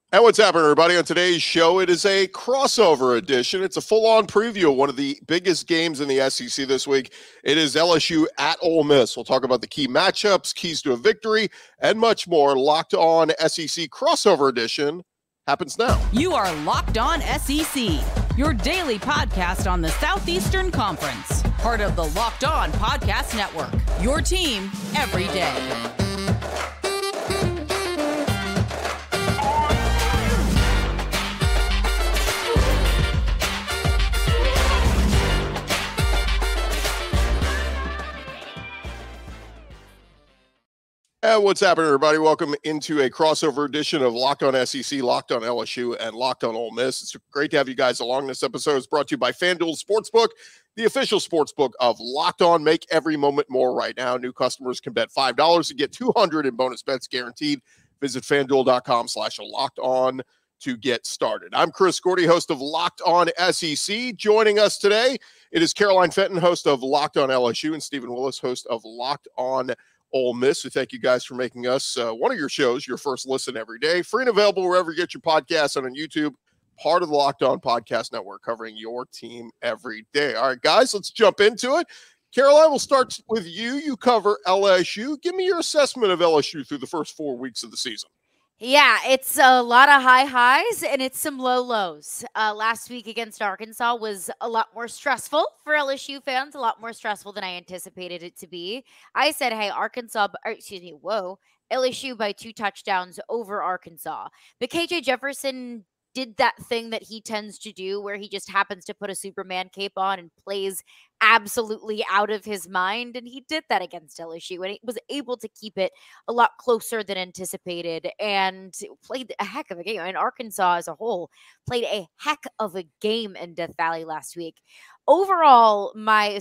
And what's happening, everybody? On today's show, it is a crossover edition. It's a full-on preview of one of the biggest games in the SEC this week. It is LSU at Ole Miss. We'll talk about the key matchups, keys to a victory, and much more. Locked On SEC crossover edition happens now. You are Locked On SEC, your daily podcast on the Southeastern Conference. Part of the Locked On Podcast Network, your team every day. And what's happening, everybody? Welcome into a crossover edition of Locked On SEC, Locked On LSU, and Locked On Ole Miss. It's great to have you guys along. This episode is brought to you by FanDuel Sportsbook, the official sportsbook of Locked On. Make every moment more right now. New customers can bet $5 and get $200 in bonus bets guaranteed. Visit FanDuel.com/LockedOn to get started. I'm Chris Gordy, host of Locked On SEC. Joining us today, it is Caroline Fenton, host of Locked On LSU, and Stephen Willis, host of Locked On Ole Miss. We thank you guys for making us one of your shows, your first listen every day. Free and available wherever you get your podcasts and on YouTube. Part of the Locked On Podcast Network, covering your team every day. All right, guys, let's jump into it. Caroline, we'll start with you. You cover LSU. Give me your assessment of LSU through the first 4 weeks of the season. Yeah, it's a lot of high highs and it's some low lows. Last week against Arkansas was a lot more stressful for LSU fans, a lot more stressful than I anticipated it to be. I said, hey, LSU by 2 touchdowns over Arkansas. But KJ Jefferson did that thing that he tends to do where he just happens to put a Superman cape on and plays absolutely out of his mind. And he did that against LSU and he was able to keep it a lot closer than anticipated and played a heck of a game. And Arkansas as a whole played a heck of a game in Death Valley last week. Overall, my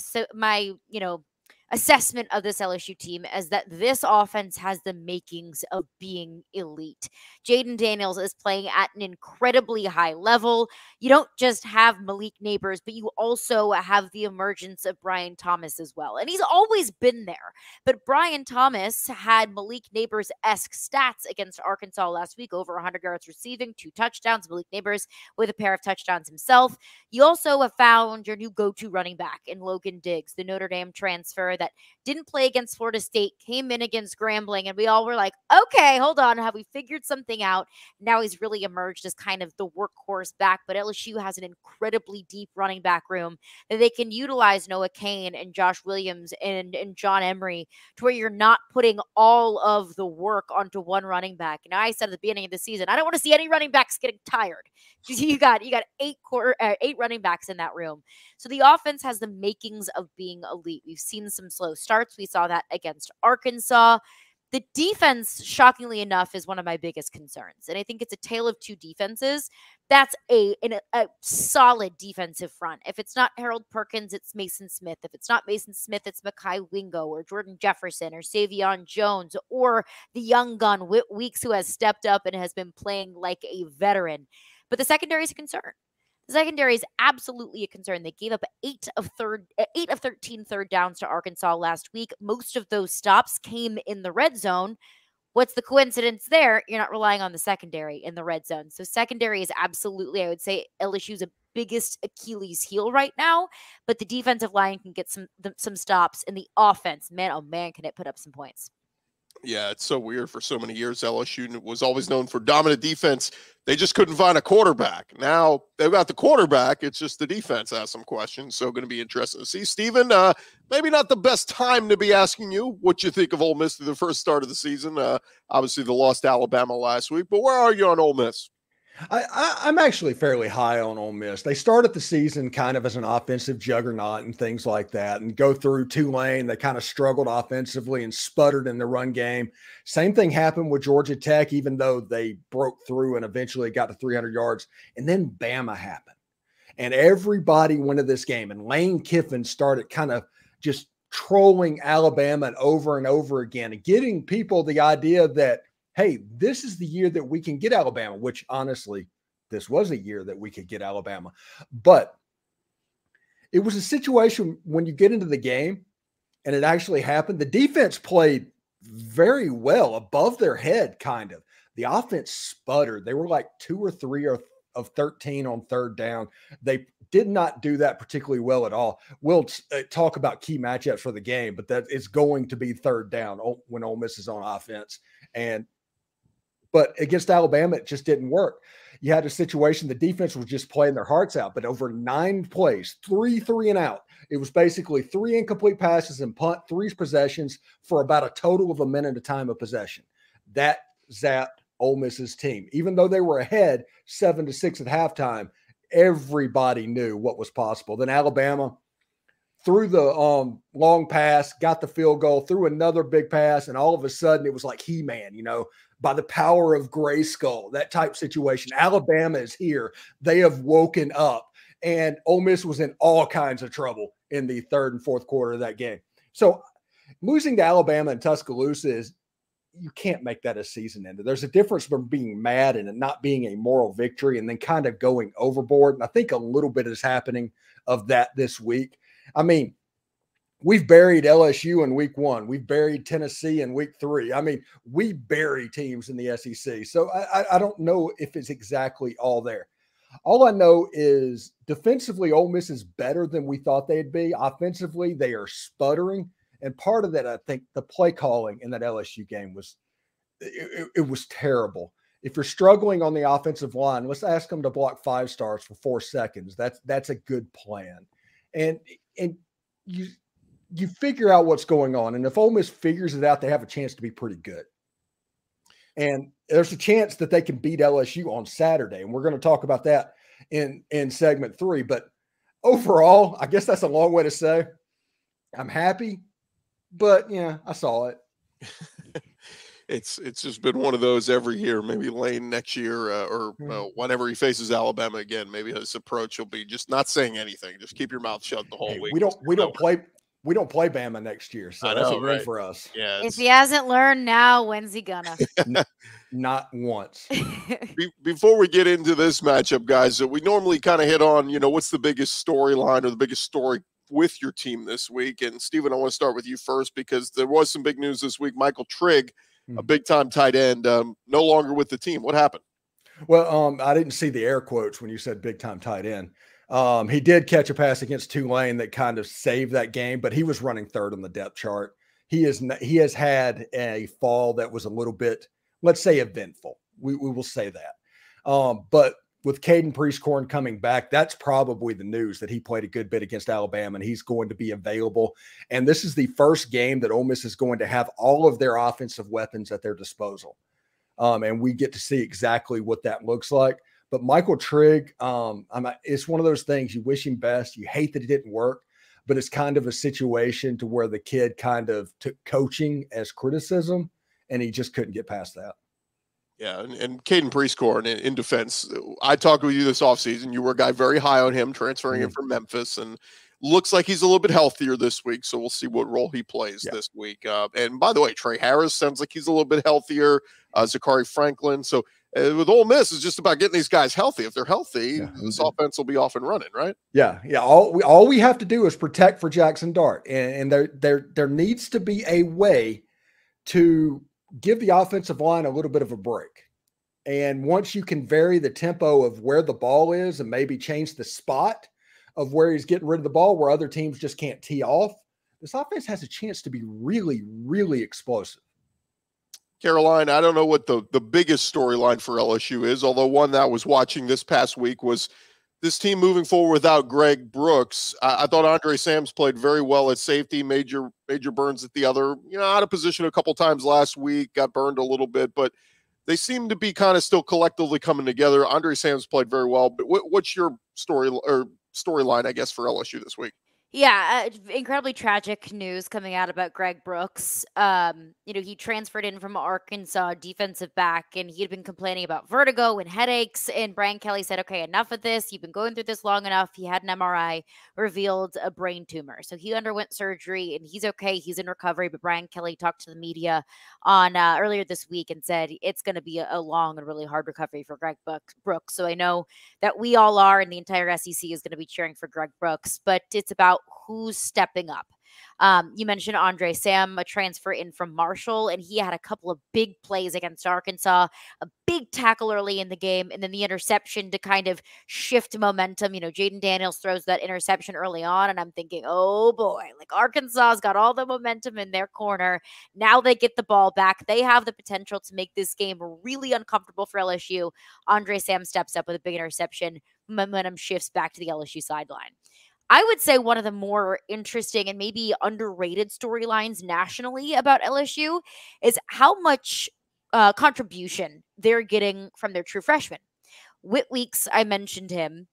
assessment of this LSU team is that this offense has the makings of being elite. Jayden Daniels is playing at an incredibly high level. You don't just have Malik Nabers, but you also have the emergence of Brian Thomas as well. And he's always been there. But Brian Thomas had Malik Nabers-esque stats against Arkansas last week, over 100 yards receiving, 2 touchdowns. Malik Nabers with a pair of touchdowns himself. You also have found your new go-to running back in Logan Diggs, the Notre Dame transfer that didn't play against Florida State, came in against Grambling, and we all were like, okay, hold on, have we figured something out? Now he's really emerged as kind of the workhorse back, but LSU has an incredibly deep running back room that they can utilize Noah Cain and Josh Williams and John Emery to where you're not putting all of the work onto one running back. And I said at the beginning of the season, I don't want to see any running backs getting tired because you got 8 running backs in that room. So the offense has the makings of being elite. We've seen some slow starts. We saw that against Arkansas. The defense, shockingly enough, is one of my biggest concerns. And I think it's a tale of 2 defenses. That's a solid defensive front. If it's not Harold Perkins, it's Maason Smith. If it's not Maason Smith, it's Mekhi Wingo or Jordan Jefferson or Savion Jones or the young gun Whit Weeks, who has stepped up and has been playing like a veteran. But the secondary is a concern. The secondary is absolutely a concern. They gave up 8 of 13 third downs to Arkansas last week. Most of those stops came in the red zone. What's the coincidence there? You're not relying on the secondary in the red zone. So secondary is absolutely, I would say, LSU's biggest Achilles heel right now. But the defensive line can get some stops. And the offense, man, oh man, can it put up some points. Yeah, it's so weird. For so many years, LSU was always known for dominant defense. They just couldn't find a quarterback. Now they've got the quarterback. It's just the defense has some questions. So going to be interesting to see. Stephen, maybe not the best time to be asking you what you think of Ole Miss through the first start of the season. Obviously, they lost to Alabama last week. But where are you on Ole Miss? I'm actually fairly high on Ole Miss. They started the season kind of as an offensive juggernaut and things like that, and go through Tulane. They kind of struggled offensively and sputtered in the run game. Same thing happened with Georgia Tech, even though they broke through and eventually got to 300 yards. And then Bama happened. And everybody went to this game. And Lane Kiffin started kind of just trolling Alabama over and over again and getting people the idea that, hey, this is the year that we can get Alabama, which honestly, this was a year that we could get Alabama. But it was a situation when you get into the game and it actually happened. The defense played very well above their head, kind of. the offense sputtered. They were like 2 or 3 of 13 on third down. They did not do that particularly well at all. We'll talk about key matchups for the game, but that it's going to be third down when Ole Miss is on offense. But against Alabama, it just didn't work. You had a situation, the defense was just playing their hearts out, but over 9 plays, 3 and out. It was basically 3 incomplete passes and punt, 3 possessions for about a total of a minute of time of possession. That zapped Ole Miss's team. Even though they were ahead 7-6 at halftime, everybody knew what was possible. Then Alabama threw the long pass, got the field goal, threw another big pass, and all of a sudden it was like He-Man, by the power of Grayskull, that type situation. Alabama is here. They have woken up, and Ole Miss was in all kinds of trouble in the third and fourth quarter of that game. So losing to Alabama and Tuscaloosa is, you can't make that a season ender. There's a difference from being mad and it not being a moral victory and then kind of going overboard. And I think a little bit is happening of that this week. I mean, we've buried LSU in week 1. We've buried Tennessee in week 3. I mean, we bury teams in the SEC. So I don't know if it's exactly all there. All I know is defensively, Ole Miss is better than we thought they'd be. Offensively, they are sputtering. And part of that, I think the play calling in that LSU game was, it was terrible. If you're struggling on the offensive line, let's ask them to block 5 stars for 4 seconds. That's a good plan. And you figure out what's going on. And if Ole Miss figures it out, they have a chance to be pretty good. And there's a chance that they can beat LSU on Saturday. And we're going to talk about that in segment 3. But overall, I guess that's a long way to say I'm happy. But yeah, I saw it. It's just been one of those every year. Maybe Lane next year or whenever he faces Alabama again, maybe his approach will be just not saying anything. Just keep your mouth shut the whole week. We don't play Bama next year, so that's a win for us. Yeah. If he hasn't learned now, when's he gonna? Not once. Before we get into this matchup, guys, we normally kind of hit on, what's the biggest storyline or the biggest story with your team this week. And Steven, I want to start with you first because there was some big news this week. Michael Trigg, a big-time tight end, no longer with the team. What happened? Well, I didn't see the air quotes when you said big-time tight end. He did catch a pass against Tulane that kind of saved that game, but he was running third on the depth chart. He has had a fall that was a little bit, let's say, eventful. We will say that. But with Caden Priestcorn coming back, that's probably the news, that he played a good bit against Alabama and he's going to be available. And this is the first game that Ole Miss is going to have all of their offensive weapons at their disposal. And we get to see exactly what that looks like. But Michael Trigg, it's one of those things, you wish him best. You hate that it didn't work, but it's kind of a situation to where the kid kind of took coaching as criticism and he just couldn't get past that. Yeah, and Caden Priestcorn in defense, I talked with you this offseason. You were a guy very high on him, transferring him from Memphis, and looks like he's a little bit healthier this week, so we'll see what role he plays this week. And by the way, Trey Harris sounds like he's a little bit healthier, Zachary Franklin. So with Ole Miss, it's just about getting these guys healthy. If they're healthy, this offense will be off and running, right? Yeah. All we have to do is protect for Jaxson Dart, and there needs to be a way to give the offensive line a little bit of a break. And once you can vary the tempo of where the ball is and maybe change the spot of where he's getting rid of the ball, where other teams just can't tee off, this offense has a chance to be really, really explosive. Caroline, I don't know what the biggest storyline for LSU is, although one that I was watching this past week was this team moving forward without Greg Brooks. I thought Andre Sams played very well at safety, major burns at the other, out of position a couple times last week, got burned a little bit, but they seem to be kind of still collectively coming together. Andre Sams played very well, but what's your storyline, I guess, for LSU this week? Yeah, incredibly tragic news coming out about Greg Brooks. He transferred in from Arkansas, defensive back, and he had been complaining about vertigo and headaches. And Brian Kelly said, okay, enough of this. You've been going through this long enough. He had an MRI, revealed a brain tumor. So he underwent surgery and he's okay. He's in recovery. But Brian Kelly talked to the media on earlier this week and said it's going to be a long and really hard recovery for Greg Brooks. So I know that we all are, and the entire SEC is going to be cheering for Greg Brooks, but it's about who's stepping up. You mentioned Andre Sam, a transfer in from Marshall, and he had a couple of big plays against Arkansas, a big tackle early in the game, and then the interception to kind of shift momentum. Jayden Daniels throws that interception early on, and I'm thinking, oh boy, like Arkansas's got all the momentum in their corner. Now they get the ball back. They have the potential to make this game really uncomfortable for LSU. Andre Sam steps up with a big interception. Momentum shifts back to the LSU sideline. I would say one of the more interesting and maybe underrated storylines nationally about LSU is how much contribution they're getting from their true freshmen. Whit Weeks, I mentioned him.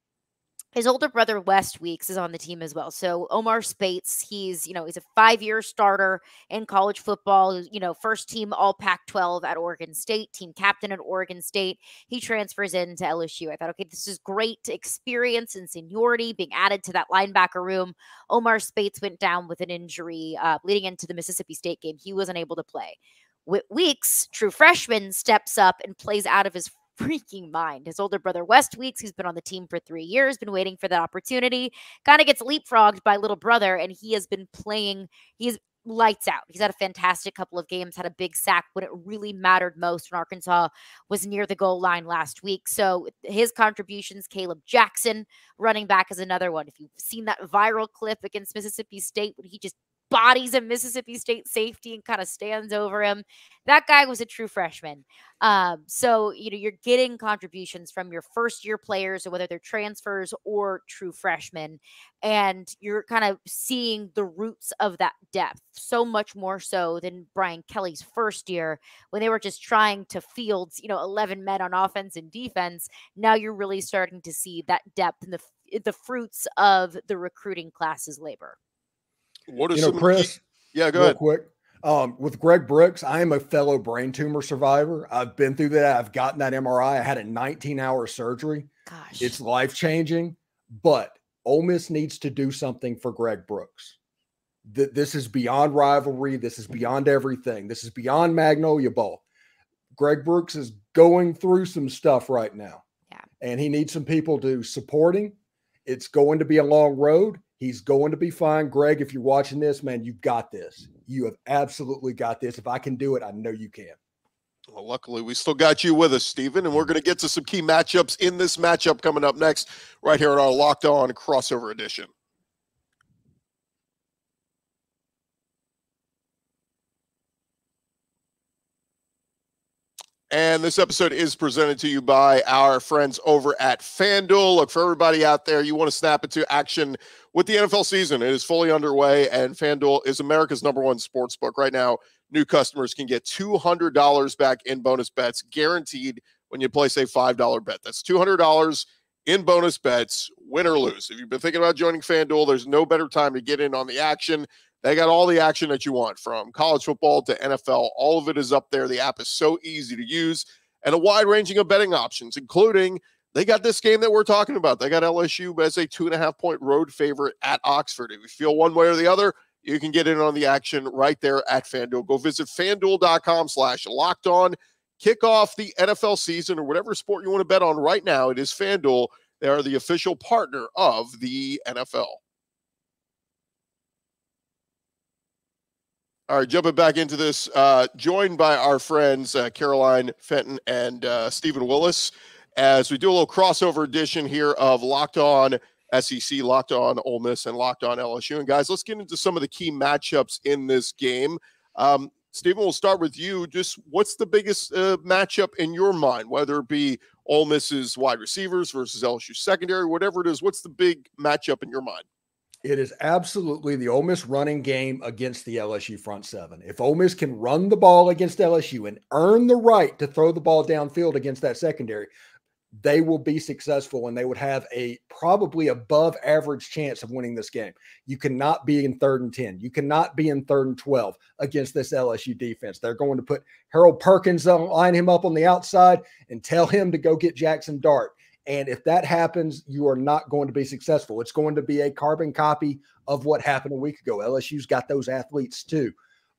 His older brother, West Weeks, is on the team as well. So Omar Spates, he's a 5-year starter in college football, first team all Pac-12 at Oregon State, team captain at Oregon State. He transfers into LSU. I thought, okay, this is great experience and seniority being added to that linebacker room. Omar Spates went down with an injury leading into the Mississippi State game. He wasn't able to play. Whit Weeks, true freshman, steps up and plays out of his freaking mind. His older brother, West Weeks, who's been on the team for 3 years, been waiting for that opportunity, kind of gets leapfrogged by little brother, and he has been playing. He's lights out. He's had a fantastic couple of games, had a big sack when it really mattered most when Arkansas was near the goal line last week. So his contributions, Caleb Jaxson, running back, is another one. If you've seen that viral clip against Mississippi State when he just bodies a Mississippi State safety and kind of stands over him, that guy was a true freshman. So you're getting contributions from your first year players, or whether they're transfers or true freshmen, and you're kind of seeing the roots of that depth so much more so than Brian Kelly's first year when they were just trying to field 11 men on offense and defense. Now you're really starting to see that depth and the fruits of the recruiting class's labor. What is Chris? Yeah, go ahead. Quick. With Greg Brooks, I am a fellow brain tumor survivor. I've been through that. I've gotten that MRI. I had a 19-hour surgery. Gosh. It's life-changing, but Ole Miss needs to do something for Greg Brooks. This is beyond rivalry. This is beyond everything. This is beyond Magnolia Bowl. Greg Brooks is going through some stuff right now. Yeah. And he needs some people to support him. It's going to be a long road. He's going to be fine. Greg, if you're watching this, man, you've got this. You have absolutely got this. If I can do it, I know you can. Well, luckily, we still got you with us, Stephen, and we're going to get to some key matchups in this matchup coming up next, right here on our Locked On Crossover Edition. And this episode is presented to you by our friends over at FanDuel. Look, for everybody out there, you want to snap into action with the NFL season. It is fully underway, and FanDuel is America's #1 sports book. Right now, new customers can get $200 back in bonus bets guaranteed when you place a $5 bet. That's $200 in bonus bets, win or lose. If you've been thinking about joining FanDuel, there's no better time to get in on the action. They got all the action that you want, from college football to NFL. All of it is up there. The app is so easy to use, and a wide ranging of betting options, including they got this game that we're talking about. They got LSU as a 2.5-point road favorite at Oxford. If you feel one way or the other, you can get in on the action right there at FanDuel. Go visit FanDuel.com/lockedon. Kick off the NFL season or whatever sport you want to bet on right now. It is FanDuel. They are the official partner of the NFL. All right, jumping back into this, joined by our friends Caroline, Fenton, and Stephen Willis, as we do a little crossover edition here of Locked On SEC, Locked On Ole Miss, and Locked On LSU. And guys, let's get into some of the key matchups in this game. Stephen, we'll start with you. Just what's the biggest matchup in your mind, whether it be Ole Miss's wide receivers versus LSU secondary, whatever it is, what's the big matchup in your mind? It is absolutely the Ole Miss running game against the LSU front seven. If Ole Miss can run the ball against LSU and earn the right to throw the ball downfield against that secondary, they will be successful, and they would have a probably above average chance of winning this game. You cannot be in 3rd and 10. You cannot be in 3rd and 12 against this LSU defense. They're going to put Harold Perkins on, line him up on the outside, and tell him to go get Jaxson Dart. And if that happens, you are not going to be successful. It's going to be a carbon copy of what happened a week ago. LSU's got those athletes too.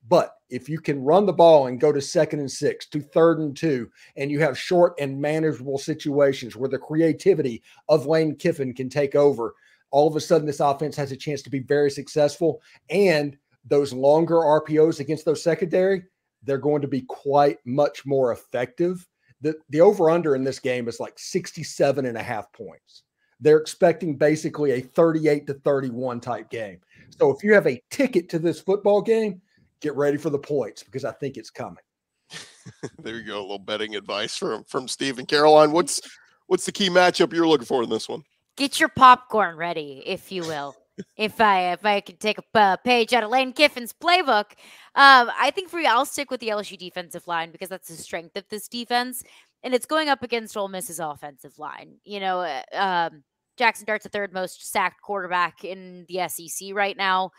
But if you can run the ball and go to 2nd and 6, to 3rd and 2, and you have short and manageable situations where the creativity of Lane Kiffin can take over, all of a sudden this offense has a chance to be very successful. And those longer RPOs against those secondary, they're going to be quite much more effective. The over-under in this game is like 67.5 points. They're expecting basically a 38-31 type game. So if you have a ticket to this football game, get ready for the points because I think it's coming. There you go. A little betting advice from Steve and Caroline. What's the key matchup you're looking for in this one? Get your popcorn ready, if you will. If I could take a page out of Lane Kiffin's playbook, I think for you, I'll stick with the LSU defensive line because that's the strength of this defense, and it's going up against Ole Miss's offensive line. Jaxson Dart's the third most sacked quarterback in the SEC right now.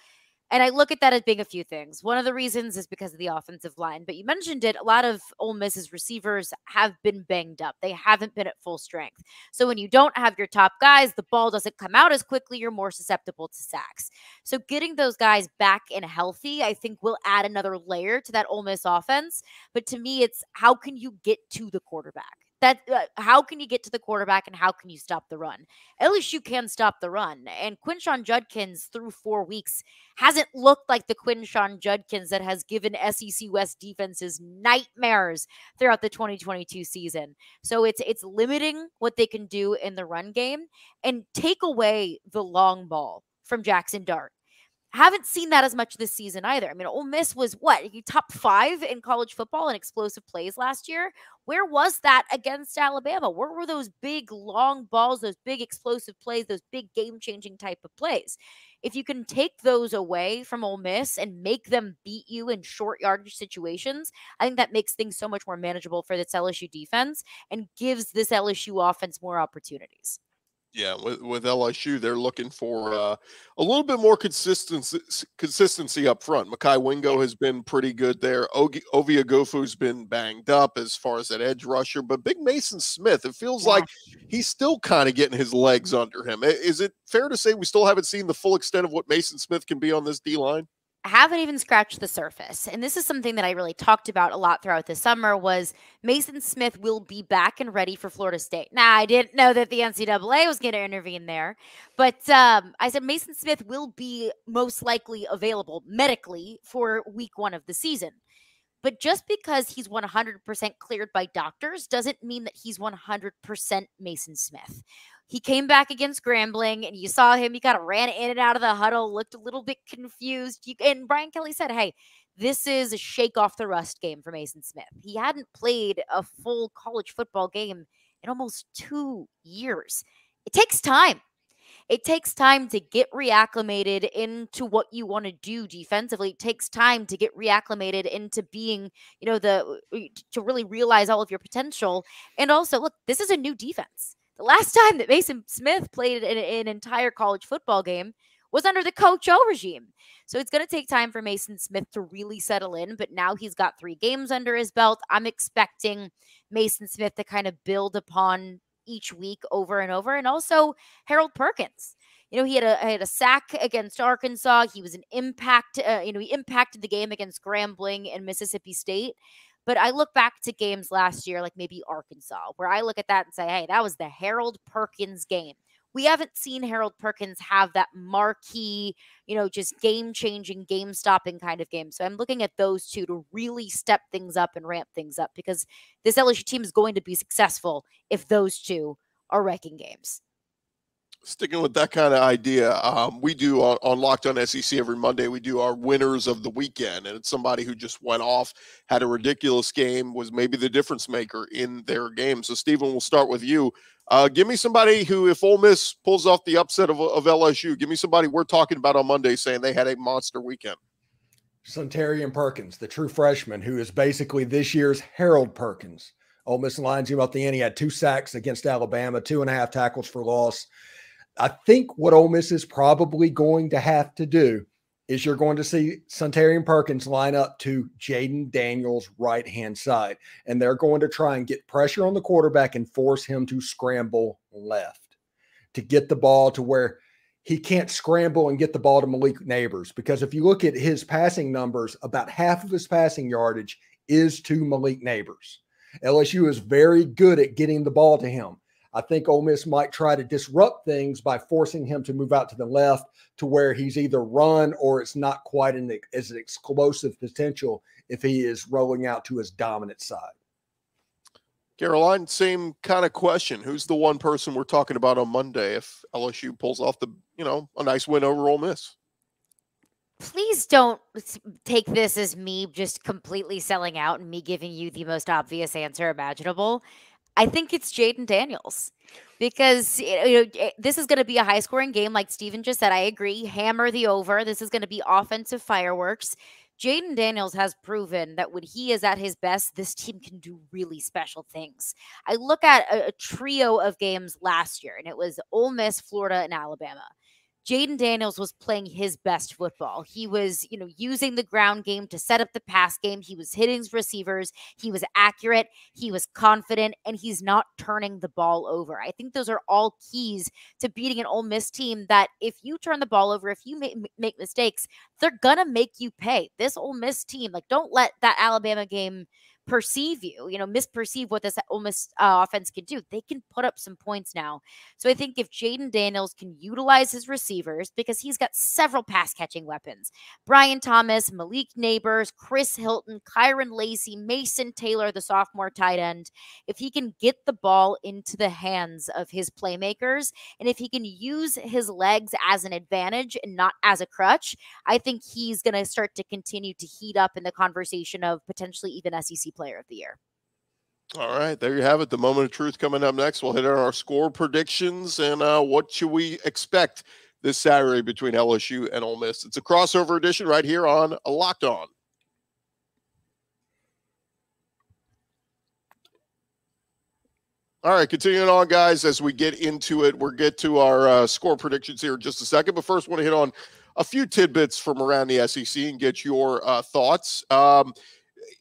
And I look at that as being a few things. One of the reasons is because of the offensive line. But you mentioned it, a lot of Ole Miss's receivers have been banged up. They haven't been at full strength. So when you don't have your top guys, the ball doesn't come out as quickly. You're more susceptible to sacks. So getting those guys back and healthy, I think will add another layer to that Ole Miss offense. But to me, it's how can you get to the quarterback? How can you get to the quarterback and how can you stop the run? LSU can stop the run. And Quinshon Judkins through 4 weeks hasn't looked like the Quinshon Judkins that has given SEC West defenses nightmares throughout the 2022 season. So it's limiting what they can do in the run game and take away the long ball from Jaxson Dart. Haven't seen that as much this season either. I mean, Ole Miss was top 5 in college football in explosive plays last year. Where was that against Alabama? Where were those big long balls, those big explosive plays, those big game-changing type of plays? If you can take those away from Ole Miss and make them beat you in short yardage situations, I think that makes things so much more manageable for this LSU defense and gives this LSU offense more opportunities. Yeah, with LSU, they're looking for a little bit more consistency up front. Mekhi Wingo has been pretty good there. Ovie Ogofu's been banged up as far as that edge rusher. But big Maason Smith, it feels like he's still kind of getting his legs under him. Is it fair to say we still haven't seen the full extent of what Maason Smith can be on this D-line? Haven't even scratched the surface. And this is something that I really talked about a lot throughout the summer was Maason Smith will be back and ready for Florida State. Now, I didn't know that the NCAA was going to intervene there, but I said Maason Smith will be most likely available medically for week 1 of the season. But just because he's 100% cleared by doctors doesn't mean that he's 100% Maason Smith. He came back against Grambling, and you saw him. He kind of ran in and out of the huddle, looked a little bit confused. And Brian Kelly said, hey, this is a shake off the rust game for Maason Smith. He hadn't played a full college football game in almost 2 years. It takes time. It takes time to get reacclimated into what you want to do defensively. It takes time to get reacclimated into being, to really realize all of your potential. And also, look, this is a new defense. The last time that Maason Smith played an entire college football game was under the Coach O regime. So it's going to take time for Maason Smith to really settle in, but now he's got 3 games under his belt. I'm expecting Maason Smith to kind of build upon each week over and over. And also Harold Perkins. He had a sack against Arkansas. He was an impact, he impacted the game against Grambling and Mississippi State. But I look back to games last year, like maybe Arkansas, where I look at that and say, hey, that was the Harold Perkins game. We haven't seen Harold Perkins have that marquee, just game-changing, game-stopping kind of game. So I'm looking at those two to really step things up and ramp things up because this LSU team is going to be successful if those two are wrecking games. Sticking with that kind of idea, we do on Locked On SEC every Monday, we do our winners of the weekend. And it's somebody who just went off, had a ridiculous game, was maybe the difference maker in their game. So, Stephen, we'll start with you. Give me somebody who, if Ole Miss pulls off the upset of LSU, give me somebody we're talking about on Monday saying they had a monster weekend. Suntarine Perkins, the true freshman, who is basically this year's Harold Perkins. Ole Miss lines him up the end. He had 2 sacks against Alabama, 2.5 tackles for loss. I think what Ole Miss is probably going to have to do is you're going to see Suntarine Perkins line up to Jayden Daniels' right-hand side, and they're going to try and get pressure on the quarterback and force him to scramble left to get the ball to where he can't scramble and get the ball to Malik Nabers. Because if you look at his passing numbers, about half of his passing yardage is to Malik Nabers. LSU is very good at getting the ball to him. I think Ole Miss might try to disrupt things by forcing him to move out to the left to where he's either run or it's not quite as explosive potential if he is rolling out to his dominant side. Caroline, same kind of question. Who's the one person we're talking about on Monday if LSU pulls off a nice win over Ole Miss? Please don't take this as me just completely selling out and me giving you the most obvious answer imaginable. I think it's Jayden Daniels because this is going to be a high-scoring game, like Steven just said. I agree. Hammer the over. This is going to be offensive fireworks. Jayden Daniels has proven that when he is at his best, this team can do really special things. I look at a trio of games last year, and it was Ole Miss, Florida, and Alabama. Jayden Daniels was playing his best football. He was, using the ground game to set up the pass game. He was hitting receivers. He was accurate. He was confident, and he's not turning the ball over. I think those are all keys to beating an Ole Miss team that if you turn the ball over, if you make mistakes, they're going to make you pay. This Ole Miss team, don't let that Alabama game misperceive what this Ole Miss offense can do. They can put up some points now. So I think if Jayden Daniels can utilize his receivers, because he's got several pass-catching weapons, Brian Thomas, Malik Nabers, Chris Hilton, Kyron Lacey, Mason Taylor, the sophomore tight end, if he can get the ball into the hands of his playmakers, and if he can use his legs as an advantage and not as a crutch, I think he's going to start to continue to heat up in the conversation of potentially even SEC Player of the Year. All right, there you have it. The moment of truth coming up next. We'll hit on our score predictions and what should we expect this Saturday between LSU and Ole Miss. It's a crossover edition right here on Locked On. All right, continuing on, guys, as we get into it, we'll get to our score predictions here in just a second. But first, I want to hit on a few tidbits from around the SEC and get your thoughts.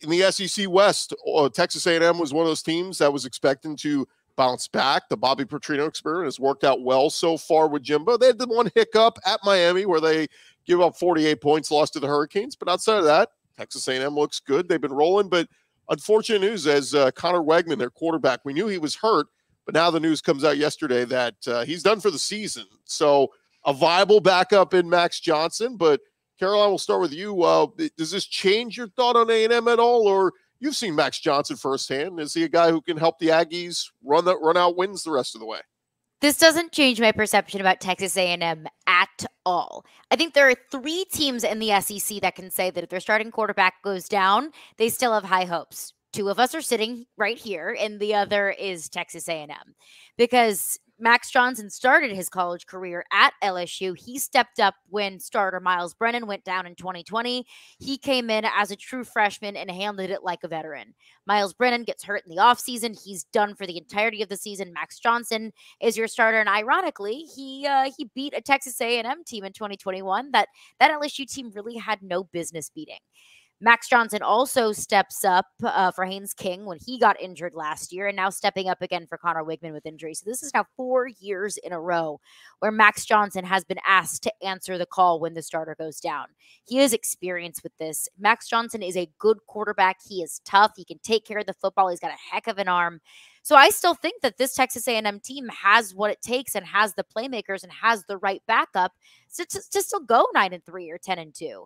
In the SEC West, Texas A&M was one of those teams that was expecting to bounce back. The Bobby Petrino experiment has worked out well so far with Jimbo. They had the one hiccup at Miami where they give up 48 points, lost to the Hurricanes. But outside of that, Texas A&M looks good. They've been rolling. But unfortunate news as Conner Weigman, their quarterback, we knew he was hurt, but now the news comes out yesterday that he's done for the season. So a viable backup in Max Johnson, but Caroline, we'll start with you. Does this change your thought on A&M at all, or you've seen Max Johnson firsthand? Is he a guy who can help the Aggies run out wins the rest of the way? This doesn't change my perception about Texas A&M at all. I think there are 3 teams in the SEC that can say that if their starting quarterback goes down, they still have high hopes. 2 of us are sitting right here, and the other is Texas A&M. Because Max Johnson started his college career at LSU. He stepped up when starter Miles Brennan went down in 2020. He came in as a true freshman and handled it like a veteran. Miles Brennan gets hurt in the offseason. He's done for the entirety of the season. Max Johnson is your starter. And ironically, he beat a Texas A&M team in 2021 that LSU team really had no business beating. Max Johnson also steps up for Haynes King when he got injured last year, and now stepping up again for Conner Weigman with injury. So this is now 4 years in a row where Max Johnson has been asked to answer the call when the starter goes down. He has experience with this. Max Johnson is a good quarterback. He is tough. He can take care of the football. He's got a heck of an arm. So I still think that this Texas A&M team has what it takes and has the playmakers and has the right backup to still go 9-3 or 10-2.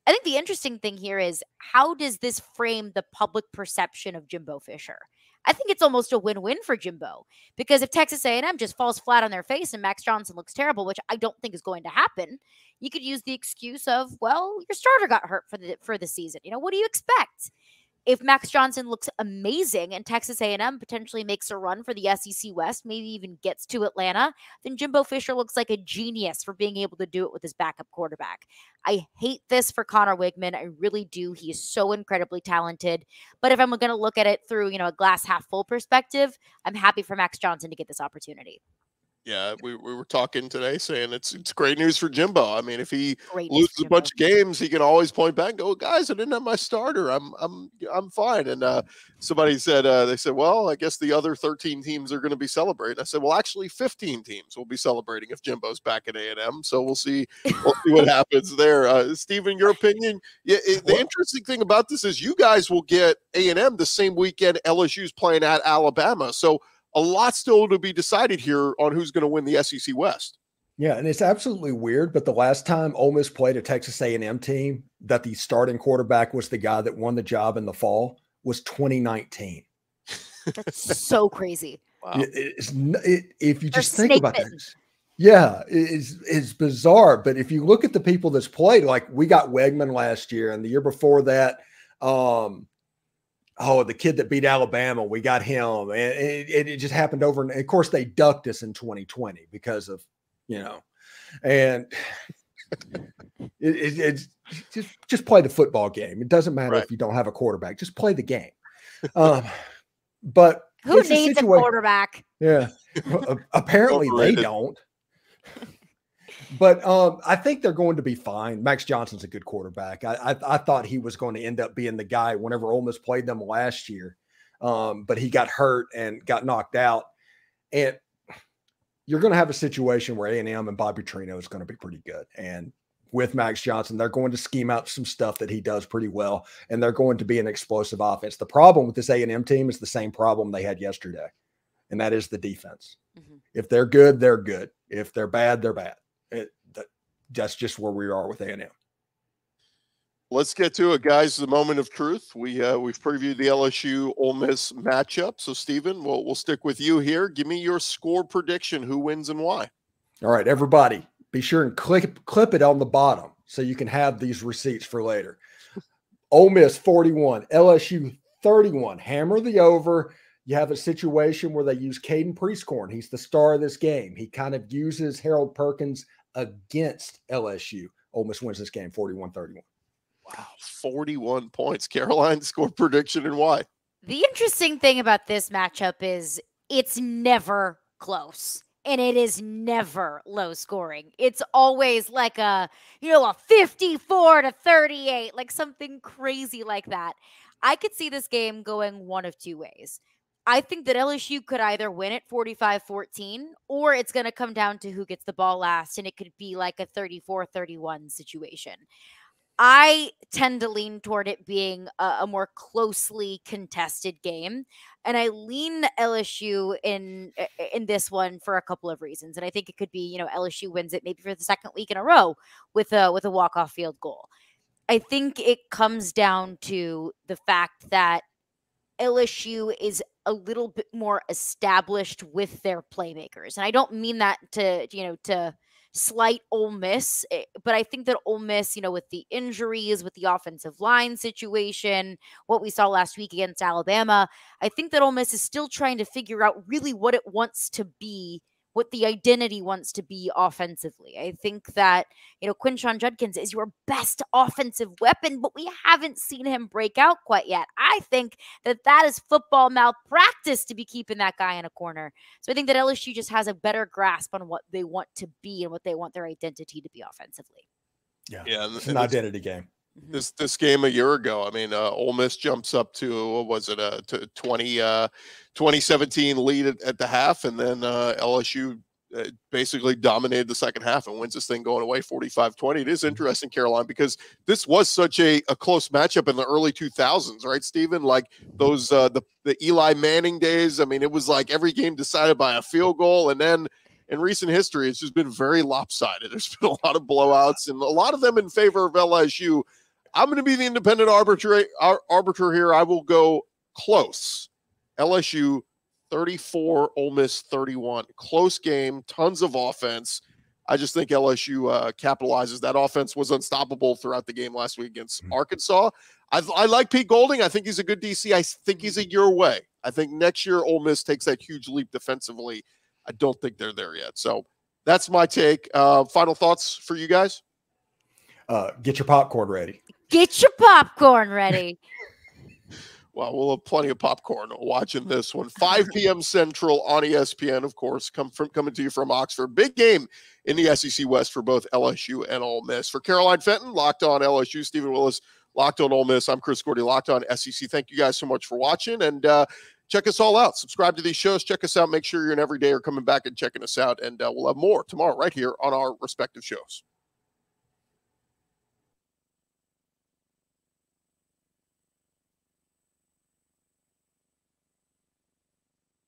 I think the interesting thing here is how does this frame the public perception of Jimbo Fisher? I think it's almost a win-win for Jimbo because if Texas A&M just falls flat on their face and Max Johnson looks terrible, which I don't think is going to happen, you could use the excuse of, well, your starter got hurt for the season. What do you expect? If Max Johnson looks amazing and Texas A&M potentially makes a run for the SEC West, maybe even gets to Atlanta, then Jimbo Fisher looks like a genius for being able to do it with his backup quarterback. I hate this for Conner Weigman. I really do. He is so incredibly talented. But if I'm going to look at it through, a glass half full perspective, I'm happy for Max Johnson to get this opportunity. Yeah, we were talking today saying it's great news for Jimbo. I mean, if he loses a bunch of games, he can always point back and go, guys, I didn't have my starter. I'm fine. And somebody said, they said, well, I guess the other 13 teams are going to be celebrating. I said, well, actually 15 teams will be celebrating if Jimbo's back at A&M. So we'll see what happens there. Steven, your opinion? Yeah, the interesting thing about this is you guys will get A&M the same weekend LSU's playing at Alabama. So a lot still to be decided here on who's going to win the SEC West. Yeah, and it's absolutely weird, but the last time Ole Miss played a Texas A&M team that the starting quarterback was the guy that won the job in the fall was 2019. That's so crazy. Wow. If you just think about this, yeah, it's bizarre. But if you look at the people that's played, like we got Weigman last year, and the year before that, the kid that beat Alabama, we got him, and it just happened over. And of course, they ducked us in 2020 because of, and it's just play the football game. It doesn't matter if you don't have a quarterback, just play the game. But who needs a quarterback? Yeah, apparently they don't. But I think they're going to be fine. Max Johnson's a good quarterback. I thought he was going to end up being the guy whenever Ole Miss played them last year, but he got hurt and got knocked out. And you're going to have a situation where A&M and Bobby Petrino is going to be pretty good. And with Max Johnson, they're going to scheme out some stuff that he does pretty well, and they're going to be an explosive offense. The problem with this A&M team is the same problem they had yesterday, and that is the defense. Mm-hmm. If they're good, they're good. If they're bad, they're bad. That's just where we are with A&M. Let's get to it, guys. The moment of truth. We've previewed the LSU-Ole Miss matchup. So, Stephen, we'll stick with you here. Give me your score prediction. Who wins and why? All right, everybody, be sure and clip it on the bottom so you can have these receipts for later. Ole Miss 41, LSU 31. Hammer the over. You have a situation where they use Caden Prieskorn. He's the star of this game. He kind of uses Harold Perkins against LSU. Ole Miss wins this game 41-31. Wow, 41 points. Caroline, score prediction and why? The interesting thing about this matchup is it's never close. And it is never low scoring. It's always like a 54-38, like something crazy like that. I could see this game going one of two ways. I think that LSU could either win it 45-14, or it's going to come down to who gets the ball last, and it could be like a 34-31 situation. I tend to lean toward it being a more closely contested game, and I lean LSU in this one for a couple of reasons. And I think it could be, LSU wins it maybe for the second week in a row with a walk-off field goal. I think it comes down to the fact that LSU is a little bit more established with their playmakers. And I don't mean that to slight Ole Miss, but I think that Ole Miss, with the injuries, with the offensive line situation, what we saw last week against Alabama, I think that Ole Miss is still trying to figure out really what it wants to be, what the identity wants to be offensively. I think that, Quinshon Judkins is your best offensive weapon, but we haven't seen him break out quite yet. I think that is football malpractice to be keeping that guy in a corner. So I think that LSU just has a better grasp on what they want to be and what they want their identity to be offensively. Yeah, it's an identity game. This game a year ago, I mean, Ole Miss jumps up to, what was it, to 2017 lead at the half, and then LSU basically dominated the second half and wins this thing going away 45-20. It is interesting, Caroline, because this was such a close matchup in the early 2000s, right, Stephen? Like those the Eli Manning days. I mean, it was like every game decided by a field goal, and then in recent history, it's just been very lopsided. There's been a lot of blowouts, and a lot of them in favor of LSU. I'm going to be the independent arbiter here. I will go close. LSU 34, Ole Miss 31. Close game, tons of offense. I just think LSU capitalizes. That offense was unstoppable throughout the game last week against Arkansas. I like Pete Golding. I think he's a good DC. I think he's a year away. I think next year Ole Miss takes that huge leap defensively. I don't think they're there yet. So that's my take. Final thoughts for you guys? Get your popcorn ready. Get your popcorn ready. Well, we'll have plenty of popcorn watching this one. 5 p.m. Central on ESPN, of course, coming to you from Oxford. Big game in the SEC West for both LSU and Ole Miss. For Caroline Fenton, Locked On LSU, Stephen Willis, Locked On Ole Miss. I'm Chris Gordy, Locked On SEC. Thank you guys so much for watching, and check us all out. Subscribe to these shows. Check us out. Make sure you're in every day or coming back and checking us out, and we'll have more tomorrow right here on our respective shows.